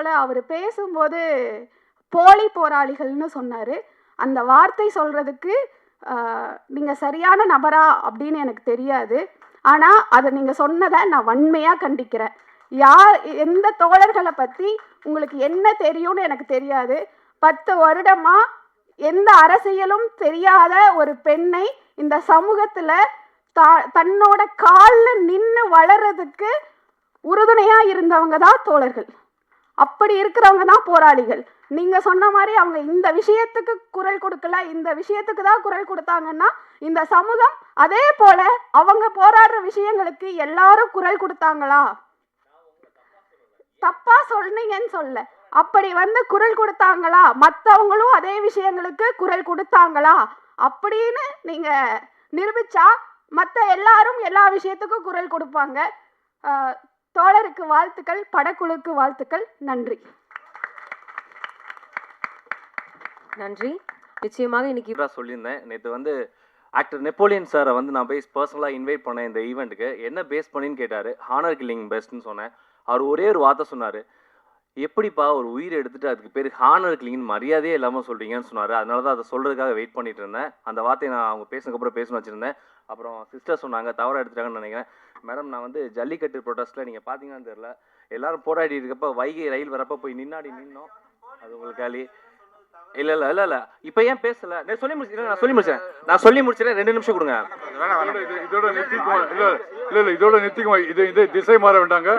போல் அவர் பேசும்போது போலி போராளிகள்னு சொன்னார். அந்த வார்த்தை சொல்கிறதுக்கு நீங்கள் சரியான நபரா அப்படின்னு எனக்கு தெரியாது. ஆனால் அதை நீங்கள் சொன்னதை நான் வன்மையாக கண்டிக்கிறேன். எந்த தோழர்களை பற்றி உங்களுக்கு என்ன தெரியும்னு எனக்கு தெரியாது. 10 வருடமாக எந்த அரசியலும் தெரியாத ஒரு பெண்ணை இந்த சமூகத்தில் தன்னோட காலில் நின்று வளர்றதுக்கு உறுதுணையாக இருந்தவங்க தான் தோழர்கள். அப்படி இருக்கிறவங்க தான் போராளிகள். நீங்கள் சொன்ன மாதிரி அவங்க இந்த விஷயத்துக்கு குரல் கொடுக்கல, இந்த விஷயத்துக்கு தான் குரல் கொடுத்தாங்கன்னா இந்த சமூகம் அதே போல அவங்க போராடுற விஷயங்களுக்கு எல்லாரும் குரல் கொடுத்தாங்களா? தப்பா சொன்னீங்கன்னு சொல்ல, அப்படி குரல் கொடுத்தாங்களா? மற்றவங்களும் அதே விஷயங்களுக்கு குரல் கொடுத்தாங்களா அப்படின்னு நீங்க நிரூபிச்சா மற்ற எல்லாரும் எல்லா விஷயத்துக்கும் குரல் கொடுப்பாங்க. தோழருக்கு வாழ்த்துக்கள், படக்குழுக்கு வாழ்த்துக்கள். நன்றி. நன்றி. நிச்சயமாக இன்னைக்கு சொல்லியிருந்தேன். நேற்று ஆக்டர் நெப்போலியன் சாரை நான் போய் பர்சனலாக இன்வைட் பண்ணேன் இந்த ஈவெண்ட்டுக்கு. என்ன பேஸ் பண்ணின்னு கேட்டார். ஹானர் கில்லிங் பெஸ்ட்னு சொன்னேன். அவர் ஒரே ஒரு வார்த்தை சொன்னார், எப்படிப்பா ஒரு உயிரை எடுத்துகிட்டு அதுக்கு பேர் ஹானர் கில்லிங்னு மரியாதையே இல்லாமல் சொல்கிறீங்கன்னு சொன்னார். அதனால தான் அதை சொல்கிறதுக்காக வெயிட் பண்ணிட்டு இருந்தேன். அந்த வார்த்தையை நான் அவங்க பேசுனதுக்கப்புறம் பேசணும்னு வச்சுருந்தேன். அப்புறம் சிஸ்டர் சொன்னாங்க, தவறாக எடுத்துட்டாங்கன்னு நினைக்கிறேன். மேடம், நான் ஜல்லிக்கட்டு ப்ரொட்டஸ்ட்டில் நீங்கள் பார்த்தீங்கன்னு தெரியல, எல்லாரும் போராடி இருக்கப்போ வைகை ரயில் வரப்போ போய் நின்னோம். அது உங்களுக்கு காலி இல்லை இப்போ ஏன் பேசலை? நான் சொல்லி முடிச்சிடறேன் 2 நிமிஷம் கொடுங்க. இதோட நிறுத்திக்குமா? இது திசை மாற வேண்டாங்க.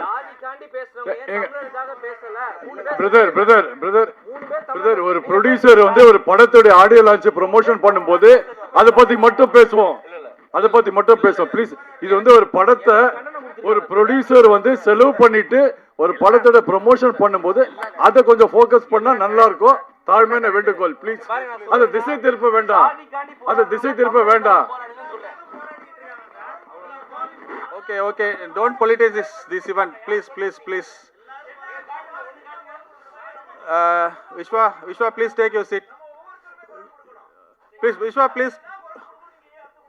பிரதர், ஒரு ப்ரொடியூசர் ஒரு படத்துடைய ஆடியோ லான்ச் ப்ரொமோஷன் பண்ணும்போது அதை பத்தி மட்டும் பேசுவோம். ப்ளீஸ். இது ஒரு படத்தை ஒரு ப்ரொடியூசர் செலவு பண்ணிட்டு ஒரு படத்தோட ப்ரொமோஷன் பண்ணும்போது அதை கொஞ்சம் ஃபோக்கஸ் பண்ணா நல்லா இருக்கும். தாழ்மையான வேண்டுகோள். ப்ளீஸ், அதை திசை திருப்ப வேண்டாம். Okay, don't politicize this event, please. Vishwa, please take your seat. Vishwa,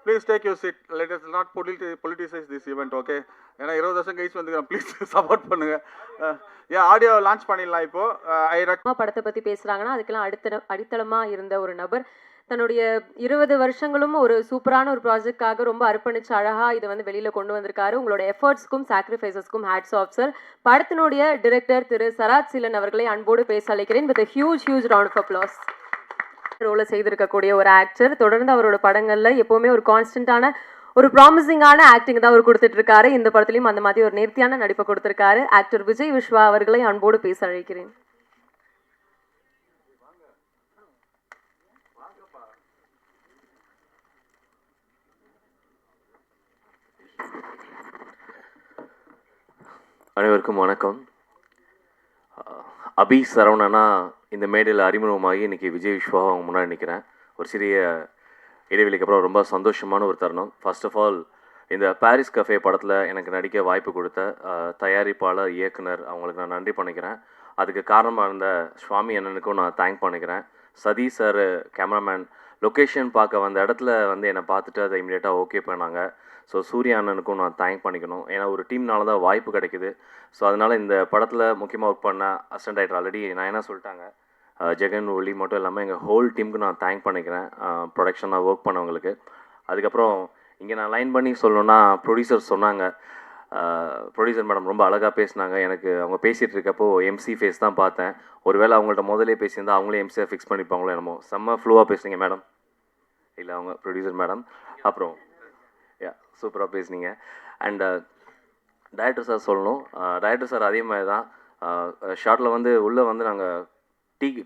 please take your seat. Let us not politicize this event, okay? ஏன்னா 20 வருஷம் கழிச்சு வந்துக்கிறோம். ப்ளீஸ் சப்போர்ட் பண்ணுங்க. ஆடியோ லான்ச் பண்ணிடலாம். இப்போ படத்தை பற்றி பேசுகிறாங்கன்னா அதுக்கெல்லாம் அடித்தளமாக இருந்த ஒரு நபர் தன்னுடைய 20 வருஷங்களும் ஒரு சூப்பரான ஒரு ப்ராஜெக்டாக ரொம்ப அர்ப்பணிச்சு அழகாக இதை வெளியில் கொண்டு வந்திருக்காரு. உங்களோட எஃபர்ட்ஸ்க்கும் சாக்ரிஃபைசஸ்க்கும் ஹேட்ஸ் ஆஃப் சார். படத்தினுடைய டிரெக்டர் திரு சராஜ் சீலன் அவர்களை அன்போடு பேச அழைக்கிறேன். With huge round of applause. ரோலை செய்திருக்கக்கூடிய ஒரு ஆக்டர். தொடர்ந்து அவரோட படங்களில் எப்போவுமே ஒரு கான்ஸ்டன்டான ஒரு ப்ராமிசிங்கான ஆக்டிங் தான் அவர் கொடுத்துட்டு இருக்காரு. இந்த படத்துலையும் அந்த மாதிரி ஒரு நேர்த்தியான நடிப்பை கொடுத்திருக்காரு. ஆக்டர் விஜய் விஸ்வா அவர்களை அன்போடு பேச அழைக்கிறேன். அனைவருக்கும் வணக்கம். அபி சரவணனா இந்த மேடையில் அறிமுகமாகி இன்றைக்கி விஜய் விஸ்வாவை அவங்க முன்னாடி நிற்கிறேன். ஒரு சிறிய இடைவெளிக்கு அப்புறம் ரொம்ப சந்தோஷமான ஒரு தருணம். ஃபர்ஸ்ட் ஆஃப் ஆல், இந்த பாரிஸ் கஃபே படத்தில் எனக்கு நடிக்க வாய்ப்பு கொடுத்த தயாரிப்பாளர், இயக்குனர் அவங்களுக்கு நான் நன்றி பண்ணிக்கிறேன். அதுக்கு காரணமாக இருந்த சுவாமி அண்ணனுக்கும் நான் தேங்க் பண்ணிக்கிறேன். சதீஷ் சார் கேமராமேன் லொக்கேஷன் பார்க்க வந்த இடத்துல என்னை பார்த்துட்டு அதை இமீடியட்டாக ஓகே பண்ணாங்க. ஸோ சூர்யா அண்ணனுக்கும் நான் தேங்க் பண்ணிக்கணும். ஏன்னா ஒரு டீம்னால தான் வாய்ப்பு கிடைக்குது. ஸோ அதனால் இந்த படத்தில் முக்கியமாக ஒர்க் பண்ண அசிஸ்டன்ட் டைரக்டர் ஆல்ரெடி நான் என்ன சொல்லிட்டாங்க, ஜெகன் ஒளி மட்டும் இல்லாமல் எங்கள் ஹோல் டீமுக்கு நான் தேங்க் பண்ணிக்கிறேன், ப்ரொடக்ஷனாக ஒர்க் பண்ணவங்களுக்கு. அதுக்கப்புறம் இங்கே நான் லைன் பண்ணி சொல்லணுன்னா, ப்ரொடியூசர் சொன்னாங்க, ப்ரொடியூசர் மேடம் ரொம்ப அழகாக பேசினாங்க. எனக்கு அவங்க பேசிகிட்டு இருக்கப்போ எம்சி ஃபேஸ் தான் பார்த்தேன். ஒருவேளை அவங்கள்ட்ட முதலே பேசியிருந்தால் அவங்களே எம்சியாக ஃபிக்ஸ் பண்ணிப்பாங்களோ என்னமோ. செம்ம ஃப்ளூவாக பேசுனீங்க மேடம். இல்லை, அவங்க ப்ரொடியூசர் மேடம். அப்புறம் சூப்பராக பேசுனீங்க. அண்ட் டைரக்டர் சார் சொல்லணும். டைரக்டர் சார் அதே மாதிரி தான் ஷார்ட்டில் உள்ளே நாங்கள்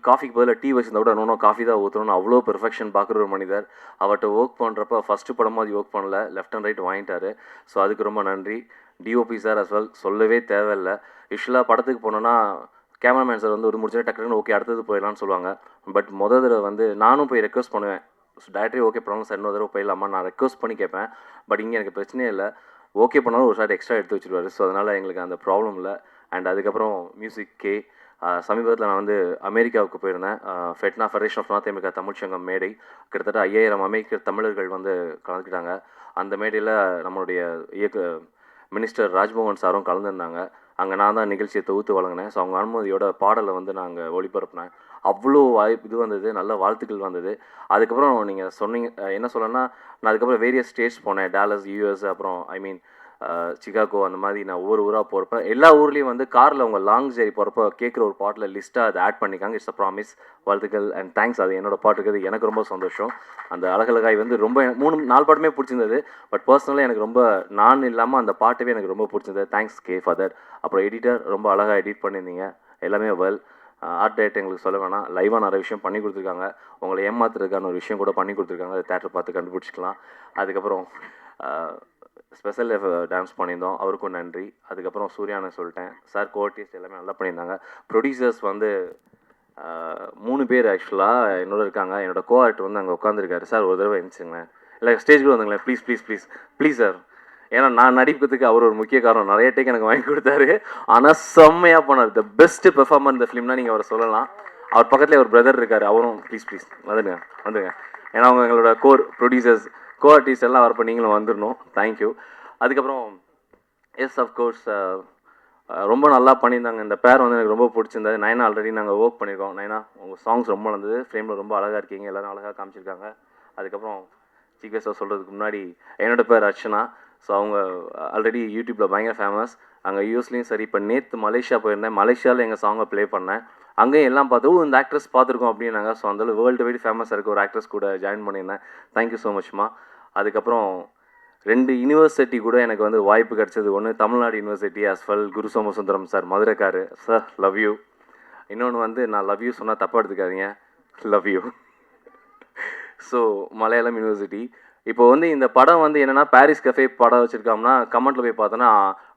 காஃபிக்கு பதிலாக டீ வச்சுருந்தா கூட இன்னும் காஃபி தான் ஊற்றணும்னு அவ்வளோ பெர்ஃபெக்ஷன் பார்க்குற ஒரு மனிதர். அவர்கிட்ட ஒர்க் பண்ணுறப்ப ஃபஸ்ட்டு படமாக அது ஒர்க் பண்ணல, லெஃப்ட் அண்ட் ரைட் வாங்கிட்டாரு. ஸோ அதுக்கு ரொம்ப நன்றி. டிஓபி சார் அஸ் வெல், சொல்லவே தேவையில்லை. யூஸ்வலாக படத்துக்கு போனோன்னா கேமராமேன் சார் ஒரு முடிச்சுட்டு டக்குன்னு ஓகே அடுத்தது போயிடலான்னு சொல்லுவாங்க. பட் தடவை நானும் போய் ரெக்வஸ்ட் பண்ணுவேன், டைரக்டரே ஓகே பண்ணாலும் சார் இன்னொரு தடவை போயிடலாமா நான் ரெக்வஸ்ட் பண்ணி கேட்பேன். பட் இங்கே எனக்கு பிரச்சனையே இல்லை, ஓகே பண்ணாலும் ஒரு ஷார்ட் எக்ஸ்ட்ரா எடுத்து வச்சுருவார். ஸோ அதனால் எங்களுக்கு அந்த ப்ராப்ளம் இல்லை. அண்ட் அதுக்கப்புறம் மியூசிக் கே. சமீபத்தில் நான் அமெரிக்காவுக்கு போயிருந்தேன். FeTNA, federation of North America தமிழ்ச்சங்கம் மேடை. கிட்டத்தட்ட 5000 அமெரிக்க தமிழர்கள் கலந்துக்கிட்டாங்க. அந்த மேடையில் நம்மளுடைய மினிஸ்டர் ராஜ்மோகன் சாரும் கலந்துருந்தாங்க. அங்கே நான் தான் நிகழ்ச்சியை தொகுத்து வழங்கினேன். ஸோ அவங்க அனுமதியோட பாடலை வந்து நான் அங்கே ஒளிபரப்பினேன். அவ்வளோ இது வந்தது, நல்ல வாழ்த்துக்கள் வந்தது. அதுக்கப்புறம் நீங்கள் சொன்னீங்க, என்ன சொல்லணும்னா, நான் அதுக்கப்புறம் வேரியஸ் ஸ்டேட்ஸ் போனேன். டாலஸ், யூஎஸ், அப்புறம் சிகாகோ, அந்த மாதிரி நான் ஒவ்வொரு ஊராக போகிறப்ப எல்லா ஊர்லேயும் வந்து காரில் அவங்க லாங் ஜெர்னி போகிறப்ப கேட்குற ஒரு பாட்டில் லிஸ்ட்டாக அதை ஆட் பண்ணிக்காங்க. It's a promise. வாழ்த்துக்கள் அண்ட் தேங்க்ஸ். அது என்னோட பாட்டு இருக்கிறது எனக்கு ரொம்ப சந்தோஷம். அந்த அழகழகாய் வந்து ரொம்ப 3-4 பாட்டுமே பிடிச்சிருந்தது. பட் பர்சனலாக எனக்கு ரொம்ப நான் இல்லாமல் அந்த பாட்டுவே எனக்கு ரொம்ப பிடிச்சிருந்தது. Thanks K father. அப்புறம் எடிட்டர் ரொம்ப அழகாக எடிட் பண்ணியிருந்தீங்க. எல்லாமே வெல். ஆர்ட் டைரக்டர் எங்களுக்கு சொல்ல வேணாம், லைவாக நிறைய விஷயம் பண்ணி கொடுத்துருக்காங்க. உங்களை ஏமாத்துறதுக்கான ஒரு விஷயம் கூட பண்ணி கொடுத்துருக்காங்க. அதை தேட்டர் பார்த்து கண்டுபிடிச்சிக்கலாம். அதுக்கப்புறம் ஸ்பெஷல் டான்ஸ் பண்ணியிருந்தோம், அவருக்கும் நன்றி. அதுக்கப்புறம் சூர்யானை சொல்லிட்டேன். சார் கோஆர்டிஸ்ட் எல்லாமே நல்லா பண்ணியிருந்தாங்க. ப்ரொடியூசர்ஸ் வந்து 3 பேர் ஆக்சுவலாக என்னோட இருக்காங்க. என்னோட கோஆர்ட் வந்து அங்கே உட்காந்துருக்காரு. சார் ஒரு தடவை எழுந்துச்சுங்களேன், இல்லை ஸ்டேஜ்க்கு வந்துங்களேன் please please please please sir. ஏன்னா நான் நடிக்கிறதுக்கு அவர் ஒரு முக்கிய காரணம். நிறைய டேக் எனக்கு வாங்கி கொடுத்தாரு. ஆனால் செம்மையாக பண்ணார். த பெஸ்ட் பெர்ஃபார்மர் இந்த ஃபிலிம்னா நீங்கள் அவரை சொல்லலாம். அவர் பக்கத்தில் ஒரு பிரதர் இருக்கார், அவரும் ப்ளீஸ் ப்ளீஸ் வந்துடுங்க. ஏன்னா அவங்க எங்களோட ப்ரொடியூசர்ஸ் கோஆர்டிஸ்ட் எல்லாம் வரப்போ நீங்களும் வந்துடணும். தேங்க்யூ. அதுக்கப்புறம் எஸ் அஃப்கோர்ஸ் ரொம்ப நல்லா பண்ணியிருந்தாங்க. இந்த பேர் வந்து எனக்கு ரொம்ப பிடிச்சிருந்தது. நைனா ஆல்ரெடி நாங்கள் ஒர்க் பண்ணியிருக்கோம். நைனா உங்கள் சாங்ஸ் ரொம்ப நல்லது, ஃப்ரேமில் ரொம்ப அழகாக இருக்கீங்க, எல்லோரும் அழகாக காமிச்சிருக்காங்க. அதுக்கப்புறம் சீக்கிரஸாக சொல்கிறதுக்கு முன்னாடி என்னோட பேர் அர்ச்சனா. ஸோ அவங்க ஆல்ரெடி யூடியூப்பில் பயங்கர ஃபேமஸ். அங்கே யூஎஸ்லேயும் சரி. இப்போ நேற்று மலேசியா போயிருந்தேன். மலேசியாவில் எங்கள் சாங்கை ப்ளே பண்ணேன். அங்கேயும் எல்லாம் பார்த்து இந்த ஆக்ட்ரஸ் பார்த்துருக்கோம் அப்படின்னாங்க. ஸோ அந்த வேர்ல்டு வைடு ஃபேமஸாக இருக்க ஒரு ஆக்ட்ரஸ் கூட ஜாயின் பண்ணியிருந்தேன். தேங்க்யூ ஸோ மச்மா. அதுக்கப்புறம் 2 யூனிவர்சிட்டி கூட எனக்கு வந்து வாய்ப்பு கிடச்சது. ஒன்று Tamil Nadu university as well Guru Somasundaram sir, மதுரைக்காரு சார், லவ் யூ. இன்னொன்று வந்து நான் லவ் யூ சொன்னால் தப்பாக எடுத்துக்காதீங்க, love you. So Malayalam university. இப்போ வந்து இந்த படம் வந்து என்னென்னா, பாரிஸ் கஃபே படம் வச்சுருக்கோம்னா கமெண்ட்டில் போய் பார்த்தோன்னா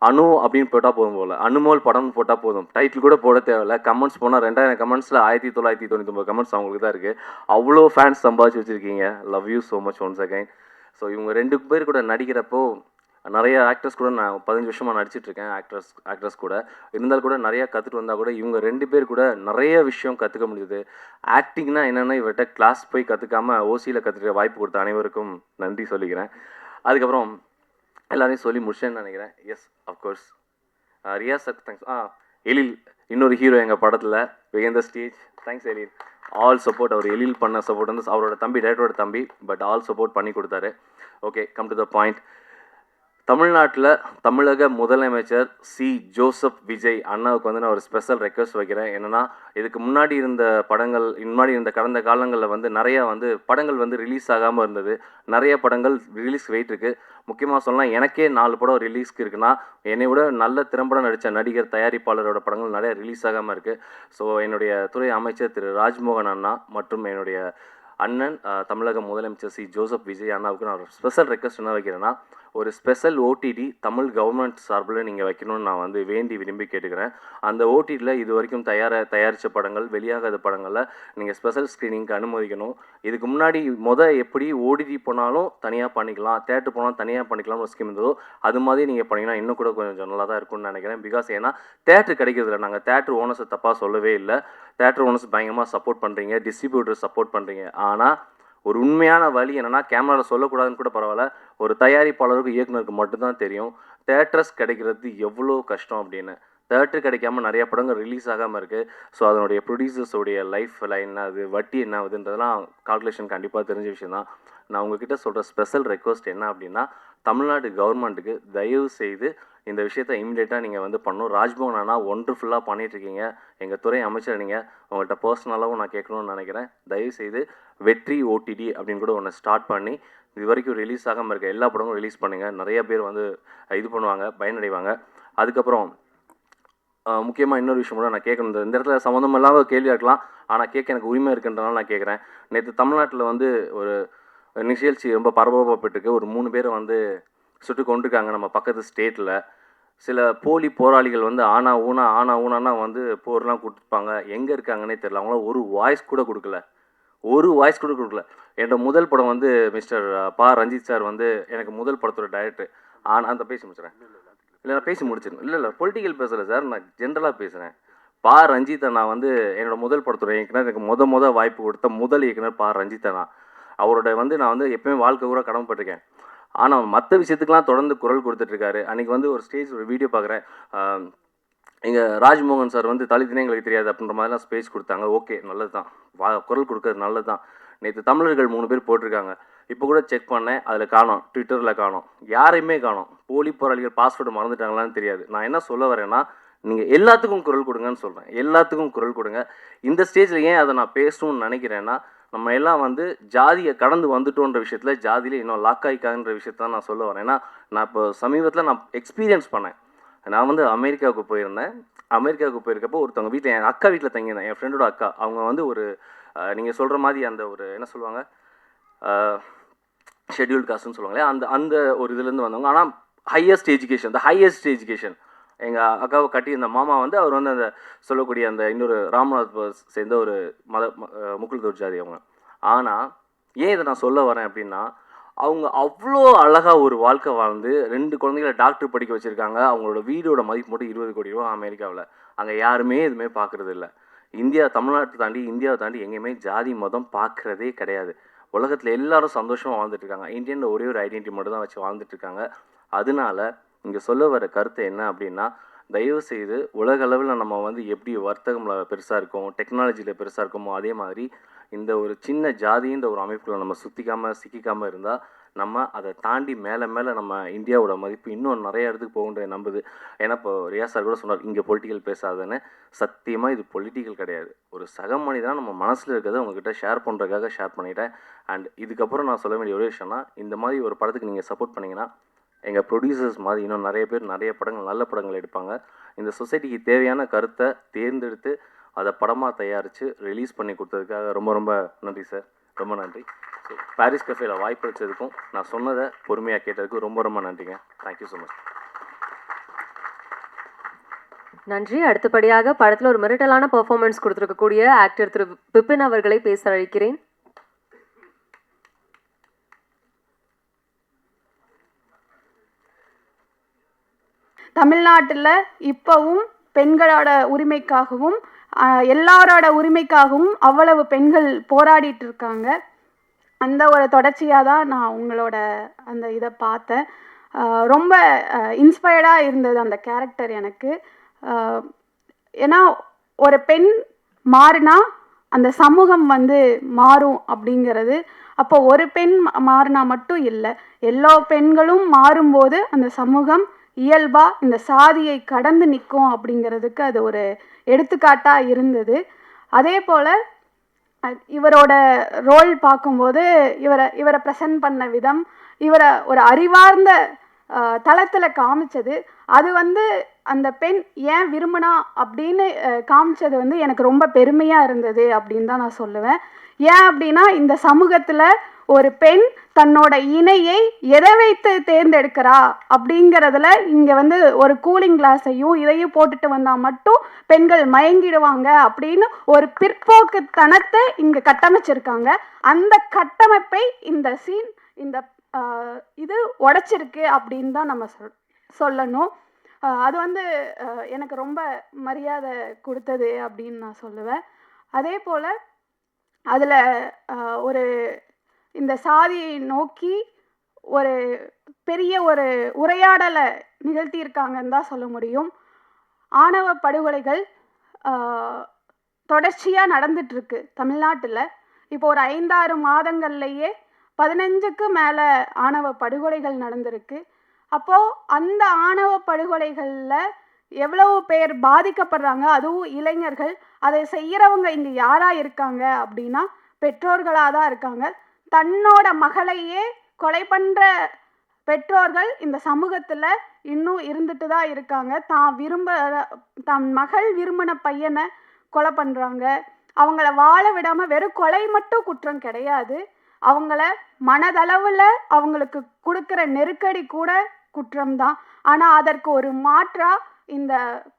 அனு அப்படின்னு போட்டால் போதும் போல், அனுமோல் படம்னு போட்டால் போதும், டைட்டில் கூட போட தேவையில்ல. கமெண்ட்ஸ் போனால் 2000 கமெண்ட்ஸில் 1999 கமெண்ட்ஸ் அவங்களுக்கு தான் இருக்குது. அவ்வளோ ஃபேன்ஸ் சம்பாதிச்சு வச்சுருக்கீங்க. Love you so much once again. So இவங்க 2 பேர் கூட நடிக்கிறப்போ நிறைய ஆக்டர்ஸ் கூட நான் 15 வருஷமாக நடிச்சிட்ருக்கேன். ஆக்ட்ரஸ் கூட இருந்தாலும் கூட நிறையா கற்றுட்டு வந்தால் கூட இவங்க 2 பேர் கூட நிறைய விஷயம் கற்றுக்க முடியுது. ஆக்டிங்னா என்னென்னா இவர்கிட்ட கிளாஸ் போய் கற்றுக்காம ஓசியில் கற்றுக்க வாய்ப்பு கொடுத்த அனைவருக்கும் நன்றி சொல்லிக்கிறேன். அதுக்கப்புறம் எல்லாரையும் சொல்லி முடிச்சேன்னு நினைக்கிறேன். Yes of course Riyaz thanks. Ezhil இன்னொரு ஹீரோ எங்கள் படத்தில் வெகேந்த stage. Thanks Ezhil. All support. அவர் எழில் பண்ண சப்போர்ட் வந்து அவரோட தம்பி, டைரக்டரோட தம்பி, பட் ஆல் சப்போர்ட் பண்ணி கொடுத்தாரு. Okay, come to the point. தமிழ்நாட்டில் தமிழக முதலமைச்சர் சி ஜோசப் விஜய் அண்ணாவுக்கு வந்து நான் ஒரு ஸ்பெஷல் ரெக்வஸ்ட் வைக்கிறேன். என்னென்னா, இதுக்கு முன்னாடி இருந்த படங்கள், முன்னாடி இருந்த கடந்த காலங்களில் வந்து நிறையா வந்து படங்கள் வந்து ரிலீஸ் ஆகாமல் இருந்தது. நிறைய படங்கள் ரிலீஸ் வெயிட் இருக்குது. முக்கியமாக சொல்லலாம், எனக்கே 4 படம் ரிலீஸ்க்கு இருக்குன்னா, என்னை விட நல்ல திறம்பட நடித்த நடிகர், தயாரிப்பாளரோட படங்கள் நிறைய ரிலீஸ் ஆகாமல் இருக்குது. ஸோ என்னுடைய துறை அமைச்சர் திரு ராஜ்மோகன் அண்ணா மற்றும் என்னுடைய அண்ணன் தமிழக முதலமைச்சர் சி ஜோசப் விஜய் அண்ணாவுக்கு நான் ஒரு ஸ்பெஷல் ரெக்வஸ்ட் என்ன வைக்கிறேன்னா, ஒரு ஸ்பெஷல் ஓடிடி தமிழ் கவர்மெண்ட் சார்பில் நீங்கள் வைக்கணும்னு நான் வந்து வேண்டி விரும்பி கேட்டுக்கிறேன். அந்த ஓடிடியில் இது வரைக்கும் தயாரித்த படங்கள், வெளியாகாத படங்களில் நீங்கள் ஸ்பெஷல் ஸ்க்ரீனிங்க்கு அனுமதிக்கணும். இதுக்கு முன்னாடி எப்படி ஓடிடி போனாலும் தனியாக பண்ணிக்கலாம், தேட்டர் போனாலும் தனியாக பண்ணிக்கலாம்னு ஒரு ஸ்கீம் இருந்ததோ, அது மாதிரி நீங்கள் பண்ணிங்கன்னா இன்னும் கூட கொஞ்சம் நல்லா தான் இருக்கும்னு நினைக்கிறேன். பிகாஸ் ஏன்னா தேட்டர் கிடைக்கிறதில்ல. நாங்கள் தேட்டர் ஓனர்ஸை தப்பாக சொல்லவே இல்லை. தேட்டர் ஓனர்ஸ் பயங்கரமாக சப்போர்ட் பண்ணுறீங்க, டிஸ்ட்ரிபியூட்டர் சப்போர்ட் பண்ணுறீங்க. ஆனால் ஒரு உண்மையான வழி என்னென்னா, கேமராவில் சொல்லக்கூடாதுன்னு கூட பரவாயில்ல, ஒரு தயாரிப்பாளருக்கு இயக்குனருக்கு மட்டும்தான் தெரியும் தேட்டர்ஸ் கிடைக்கிறது எவ்வளோ கஷ்டம் அப்படின்னு. தேட்டர் கிடைக்காம நிறைய படங்கள் ரிலீஸ் ஆகாமல் இருக்குது. ஸோ அதனுடைய ப்ரொடியூசர்ஸோடைய லைஃப் லைன் என்ன ஆகுது, வட்டி என்ன ஆகுதுன்றதெல்லாம் கால்குலேஷன் கண்டிப்பாக தெரிஞ்ச விஷயம் தான். நான் உங்ககிட்ட சொல்கிற ஸ்பெஷல் ரெக்வஸ்ட் என்ன அப்படின்னா, தமிழ்நாடு கவர்மெண்ட்டுக்கு தயவு செய்து இந்த விஷயத்தை இமீடியட்டாக நீங்கள் வந்து பண்ணணும். ராஜ்மோகன் அண்ணா ஒண்டர்ஃபுல்லாக பண்ணிகிட்ருக்கீங்க. எங்கள் துறை அமைச்சர் நீங்கள், உங்கள்கிட்ட பர்சனலாகவும் நான் கேட்கணும்னு நினைக்கிறேன். தயவுசெய்து வெற்றி ஓடிடி அப்படின்னு கூட ஒன்று ஸ்டார்ட் பண்ணி இது வரைக்கும் ரிலீஸ் ஆகாமல் இருக்க எல்லா படமும் ரிலீஸ் பண்ணுங்கள். நிறைய பேர் வந்து இது பண்ணுவாங்க, பயனடைவாங்க. அதுக்கப்புறம் முக்கியமாக இன்னொரு விஷயம் கூட நான் கேட்கணும். இந்த இடத்துல சம்மந்தம் இல்லாமல் கேள்வி இருக்கலாம், ஆனால் கேட்க எனக்கு உரிமை இருக்குன்றனால நான் கேட்குறேன். நேற்று தமிழ்நாட்டில் வந்து ஒரு நிகழ்ச்சி ரொம்ப பரபரப்பப்பட்டிருக்கு. ஒரு 3 பேரை வந்து சுட்டு கொண்டிருக்காங்க நம்ம பக்கத்து ஸ்டேட்டில். சில போலி போராளிகள் வந்து ஆனா ஊனானா வந்து போர்லாம் கொடுத்துருப்பாங்க. எங்கே இருக்காங்கன்னே தெரியல. அவங்களாம் ஒரு வாய்ஸ் கூட கொடுக்கல. என்னோட முதல் படம் வந்து மிஸ்டர் பா ரஞ்சித் சார் வந்து எனக்கு முதல் படத்தோட டைரக்டர். ஆனால் அந்த பேசி முடிச்சுறேன். இல்லை நான் பேசி முடிச்சிருக்கேன். இல்லை பொலிட்டிக்கல் பேசலை சார், நான் ஜென்ரலாக பேசுகிறேன். பா ரஞ்சித் அண்ணா வந்து என்னோட முதல் படத்தோட இயக்குனர். எனக்கு முத வாய்ப்பு கொடுத்த முதல் இயக்குனர் பா ரஞ்சித் அண்ணா. அவரோட வந்து நான் வந்து எப்பயுமே வாழ்க்கை கூட கடமைப்பட்டிருக்கேன். ஆனால் மற்ற விஷயத்துக்கெலாம் தொடர்ந்து குரல் கொடுத்துட்ருக்காரு. அன்றைக்கி வந்து ஒரு வீடியோ பார்க்குறேன். எங்கள் ராஜ்மோகன் சார் வந்து தலித்தினே எங்களுக்கு தெரியாது அப்படின்ற மாதிரிலாம் ஸ்பேஸ் கொடுத்தாங்க. ஓகே, நல்லது தான், குரல் கொடுக்கறது நல்லது தான். நேற்று தமிழர்கள் 3 பேர் போட்டிருக்காங்க. இப்போ கூட செக் பண்ணேன், அதில் காணோம், ட்விட்டரில் காணோம், யாரையுமே காணோம். போலி போராளிகள் பாஸ்வேர்டு மறந்துட்டாங்களான்னு தெரியாது. நான் என்ன சொல்ல வரேன்னா, நீங்கள் எல்லாத்துக்கும் குரல் கொடுங்கன்னு சொல்கிறேன். எல்லாத்துக்கும் குரல் கொடுங்க. இந்த ஸ்டேஜில் ஏன் அதை நான் பேசணும்னு நினைக்கிறேன்னா, நம்ம எல்லாம் வந்து ஜாதியை கடந்து வந்துட்டோன்ற விஷயத்தில் ஜாதியில் இன்னும் லாக் ஆகிக்கான்ற விஷயத்த நான் சொல்ல வரேன். ஏன்னா நான் இப்போ சமீபத்தில் நான் எக்ஸ்பீரியன்ஸ் பண்ணேன். நான் வந்து அமெரிக்காவுக்கு போயிருந்தேன். அமெரிக்காவுக்கு போயிருக்கப்போ ஒருத்தவங்க வீட்டில், என் அக்கா வீட்டில் தங்கியிருந்தேன். என் ஃப்ரெண்டோட அக்கா. அவங்க வந்து ஒரு நீங்கள் சொல்கிற மாதிரி அந்த ஒரு என்ன சொல்லுவாங்க, ஷெட்யூல்டு காஸ்ட்னு சொல்லுவாங்களே, அந்த அந்த ஒரு இதுலேருந்து வந்தவங்க. ஆனால் ஹையஸ்ட் எஜுகேஷன் எங்கள் அக்காவை கட்டி இந்த மாமா வந்து அவர் வந்து அந்த சொல்லக்கூடிய அந்த இன்னொரு ராமநாத் சேர்ந்த ஒரு முக்குள் ஜாதி அவங்க. ஆனால் ஏன் இதை நான் சொல்ல வரேன் அப்படின்னா, அவங்க அவ்வளோ அழகாக ஒரு வாழ்க்கை வாழ்ந்து 2 குழந்தைகளை டாக்டர் படிக்க வச்சுருக்காங்க. அவங்களோட வீடோட மதிப்பு மட்டும் 20 கோடி ரூபா அமெரிக்காவில். அங்கே யாருமே எதுவுமே பார்க்குறது இல்லை. தமிழ்நாட்டை தாண்டி இந்தியாவை தாண்டி எங்கேயுமே ஜாதி மதம் பார்க்குறதே கிடையாது. உலகத்தில் எல்லாரும் சந்தோஷமாக வாழ்ந்துட்டு இருக்காங்க. இந்தியன் ஒரே ஒரு ஐடென்டிட்டி மட்டும் தான் வச்சு வாழ்ந்துட்டு இருக்காங்க. அதனால இங்கே சொல்ல வர கருத்து என்ன அப்படின்னா, தயவு செய்து உலக அளவில் நம்ம வந்து எப்படி வர்த்தகமில் பெருசாக இருக்கோம், டெக்னாலஜியில் பெருசாக இருக்கோமோ, அதே மாதிரி இந்த ஒரு சின்ன ஜாதின்ற ஒரு அமைப்புக்குள்ள நம்ம சிக்கிக்காமல் இருந்தால் நம்ம அதை தாண்டி மேலே நம்ம இந்தியாவோட மதிப்பு இன்னும் நிறைய இடத்துக்கு போகுன்ற நம்புது. ஏன்னா இப்போ ரியா சார் கூட சொன்னார், இங்கே பொலிட்டிக்கல் பேசாதுன்னு. சத்தியமாக இது பொலிட்டிக்கல் கிடையாது. ஒரு சக மனிதனாக நம்ம மனசில் இருக்கிறத உங்ககிட்ட ஷேர் பண்ணுறதுக்காக ஷேர் பண்ணிட்டேன். அண்ட் இதுக்கப்புறம் நான் சொல்ல வேண்டிய ஒரு விஷயம்னா, இந்த மாதிரி ஒரு படத்துக்கு நீங்கள் சப்போர்ட் பண்ணிங்கன்னா, எங்கள் ப்ரொடியூசர்ஸ் மாதிரி இன்னும் நிறைய பேர் நிறைய படங்கள், நல்ல படங்கள் எடுப்பாங்க. இந்த சொசைட்டிக்கு தேவையான கருத்தை தேர்ந்தெடுத்து அதை படமாக தயாரித்து ரிலீஸ் பண்ணி கொடுத்ததுக்காக ரொம்ப ரொம்ப நன்றி சார். ரொம்ப நன்றி. ஸோ பாரிஸ் கஃபேல வாய்ப்பு அளித்ததுக்கும் நான் சொன்னதை பொறுமையாக கேட்டதுக்கும் ரொம்ப ரொம்ப நன்றிங்க. Thank you so much. நன்றி. அடுத்தபடியாக படத்தில் ஒரு மிரட்டலான பெர்ஃபார்மன்ஸ் கொடுத்துருக்கக்கூடிய ஆக்டர் திரு பிபின் அவர்களை பேச அழைக்கிறேன். தமிழ்நாட்டில் இப்போவும் பெண்களோட உரிமைக்காகவும் எல்லாரோட உரிமைக்காகவும் அவ்வளவு பெண்கள் போராடிட்டு இருக்காங்க. அந்த ஒரு தொடர்ச்சியாக தான் நான் உங்களோட அந்த இதை பார்த்தேன். ரொம்ப இன்ஸ்பயர்டாக இருந்தது அந்த கேரக்டர் எனக்கு. ஏன்னா ஒரு பெண் மாறினா அந்த சமூகம் வந்து மாறும் அப்படிங்கிறது. அப்போ ஒரு பெண் மாறினா மட்டும் இல்லை, எல்லா பெண்களும் மாறும்போது அந்த சமூகம் இயல்பாக இந்த சாதியை கடந்து நிற்கும் அப்படிங்கிறதுக்கு அது ஒரு எடுத்துக்காட்டாக இருந்தது. அதே போல் இவரோட ரோல் பார்க்கும்போது இவரை ப்ரெசன்ட் பண்ண விதம், இவரை ஒரு அறிவார்ந்த தளத்தில் காமிச்சது, அது வந்து அந்த பெண் ஏன் விரும்பினா அப்படின்னு காமிச்சது வந்து எனக்கு ரொம்ப பெருமையாக இருந்தது அப்படின்னு தான் நான் சொல்லுவேன். ஏன் அப்படின்னா, இந்த சமூகத்தில் ஒரு பெண் தன்னோட இணையை எதை வைத்து தேர்ந்தெடுக்கிறா அப்படிங்கிறதுல இங்கே வந்து ஒரு கூலிங் கிளாஸையும் இதையும் போட்டுட்டு வந்தால் மட்டும் பெண்கள் மயங்கிடுவாங்க அப்படின்னு ஒரு பிற்போக்குத்தனத்தை இங்கே கட்டமைச்சிருக்காங்க. அந்த கட்டமைப்பை இந்த சீன் இந்த இது உடைச்சிருக்கு அப்படின்னு தான் நம்ம சொல்லணும். அது வந்து எனக்கு ரொம்ப மரியாதை கொடுத்தது அப்படின்னு நான் சொல்லுவேன். அதே போல் அதில் ஒரு இந்த சாதியை நோக்கி ஒரு பெரிய ஒரு உரையாடலை நிகழ்த்தியிருக்காங்கன்னு தான் சொல்ல முடியும். ஆணவ படுகொலைகள் தொடர்ச்சியாக நடந்துட்டுருக்கு தமிழ்நாட்டில். இப்போ ஒரு 5-6 மாதங்கள்லேயே 15க்கு மேலே ஆணவ படுகொலைகள் நடந்திருக்கு. அப்போது அந்த ஆணவ படுகொலைகளில் எவ்வளவு பேர் பாதிக்கப்படுறாங்க, அதுவும் இளைஞர்கள். அதை செய்கிறவங்க இங்கே யாராக இருக்காங்க அப்படின்னா பெற்றோர்களாக தான் இருக்காங்க. தன்னோட மகளையே கொலை பண்ணுற பெற்றோர்கள் இந்த சமூகத்தில் இன்னும் இருந்துட்டு தான் இருக்காங்க. தன் மகள் விரும்பின பையனை கொலை பண்ணுறாங்க. அவங்கள வாழ விடாமல் வெறும் கொலை மட்டும் குற்றம் கிடையாது, அவங்கள மனதளவில் அவங்களுக்கு கொடுக்குற நெருக்கடி கூட குற்றம்தான். ஆனால் அதற்கு ஒரு மாற்றாக இந்த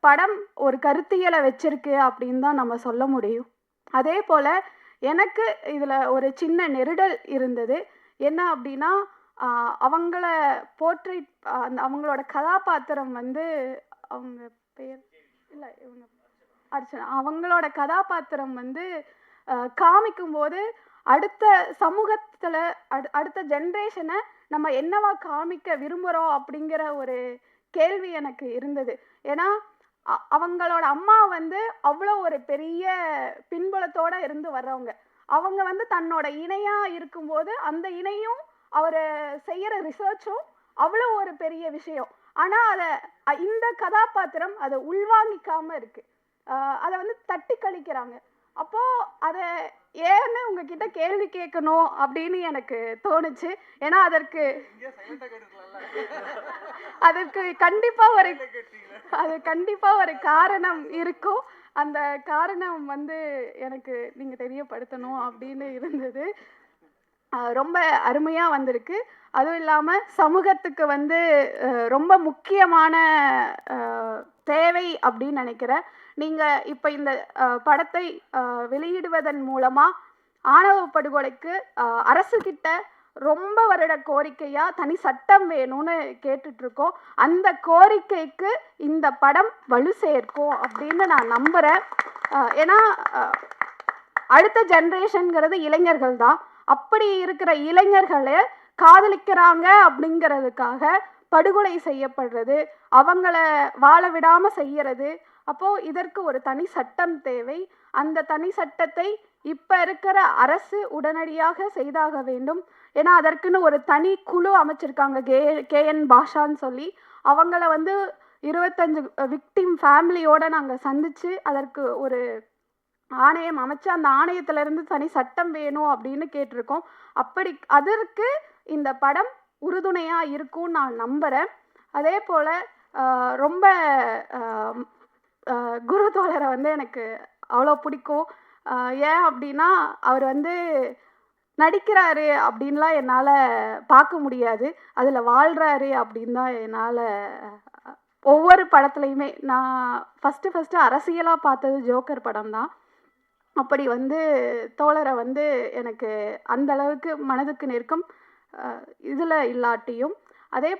படம் ஒரு கருத்தியலை வச்சிருக்கு அப்படின்னு தான் நம்ம சொல்ல முடியும். அதே போல் எனக்கு இதில் ஒரு சின்ன நெருடல் இருந்தது. என்ன அப்படின்னா, அவங்கள போர்ட்ரேட் அவங்களோட கதாபாத்திரம் வந்து அவங்க பேர் இல்லை இவங்க அர்ச்சனா, அவங்களோட கதாபாத்திரம் வந்து காமிக்கும்போது அடுத்த சமூகத்தில் அடுத்த ஜென்ரேஷனை நம்ம என்னவா காமிக்க விரும்புகிறோம் அப்படிங்கிற ஒரு கேள்வி எனக்கு இருந்தது. ஏன்னா அவங்களோட அம்மா வந்து அவ்வளோ ஒரு பெரிய பின்புலத்தோட இருந்து வர்றவங்க. அவங்க வந்து தன்னோட இணையா இருக்கும்போது அந்த இணையும் அவர் செய்யற ரிசர்ச்சும் அவ்வளோ ஒரு பெரிய விஷயம். ஆனா இந்த கதாபாத்திரம் அதை உள்வாங்கிக்காம இருக்கு. அதை வந்து தட்டி கழிக்கிறாங்க. அப்போ அதை ஏன்னு உங்ககிட்ட கேள்வி கேட்கணும் அப்படின்னு எனக்கு தோணுச்சு. ஏன்னா அதற்கு கண்டிப்பா ஒரு காரணம் இருக்கும். அந்த காரணம் வந்து எனக்கு நீங்க தெரியப்படுத்தணும் அப்படின்னு இருந்தது. ரொம்ப அருமையா வந்திருக்கு. அதுவும் இல்லாம சமூகத்துக்கு வந்து ரொம்ப முக்கியமான தேவை அப்படின்னு நினைக்கிறேன். நீங்க இப்ப இந்த படத்தை வெளியிடுவதன் மூலமா ஆணவ படுகொலைக்கு அரசு கிட்ட ரொம்ப வருட கோரிக்கையா தனி சட்டம் வேணும்னு கேட்டுட்டு இருக்கோம். அந்த கோரிக்கைக்கு இந்த படம் வலு சேர்க்கும் அப்படின்னு நான் நம்புறேன். ஏன்னா அடுத்த ஜென்ரேஷன்ங்கிறது இளைஞர்கள் தான். அப்படி இருக்கிற இளைஞர்களை காதலிக்கிறாங்க அப்படிங்கிறதுக்காக படுகொலை செய்யப்படுறது, அவங்கள வாழ விடாம செய்யறது. அப்போ இதற்கு ஒரு தனி சட்டம் தேவை. அந்த தனி சட்டத்தை இப்ப இருக்கிற அரசு உடனடியாக செய்தாக வேண்டும். ஏன்னா அதற்குன்னு ஒரு தனி குழு அமைச்சிருக்காங்க, KN பாஷான்னு சொல்லி. அவங்கள வந்து 25 விக்டிம் ஃபேமிலியோட நாங்கள் சந்திச்சு அதற்கு ஒரு ஆணையம் அமைச்சு அந்த ஆணையத்திலிருந்து தனி சட்டம் வேணும் அப்படின்னு கேட்டிருக்கோம். அதற்கு இந்த படம் உறுதுணையா இருக்கும்னு நான் நம்புறேன். அதே போல ரொம்ப குரு தோழரை வந்து எனக்கு அவ்வளோ பிடிக்கும். ஏன் அப்படின்னா அவர் வந்து நடிக்கிறாரு அப்படின்லாம் என்னால் பார்க்க முடியாது, அதில் வாழ்கிறாரு அப்படின்னு தான் என்னால் ஒவ்வொரு படத்துலையுமே. நான் ஃபஸ்ட்டு அரசியலாக பார்த்தது ஜோக்கர் படம் தான். அப்படி வந்து தோழரை வந்து எனக்கு அந்த அளவுக்கு மனதுக்கு நெருக்கம் இதில் இல்லாட்டியும் அதே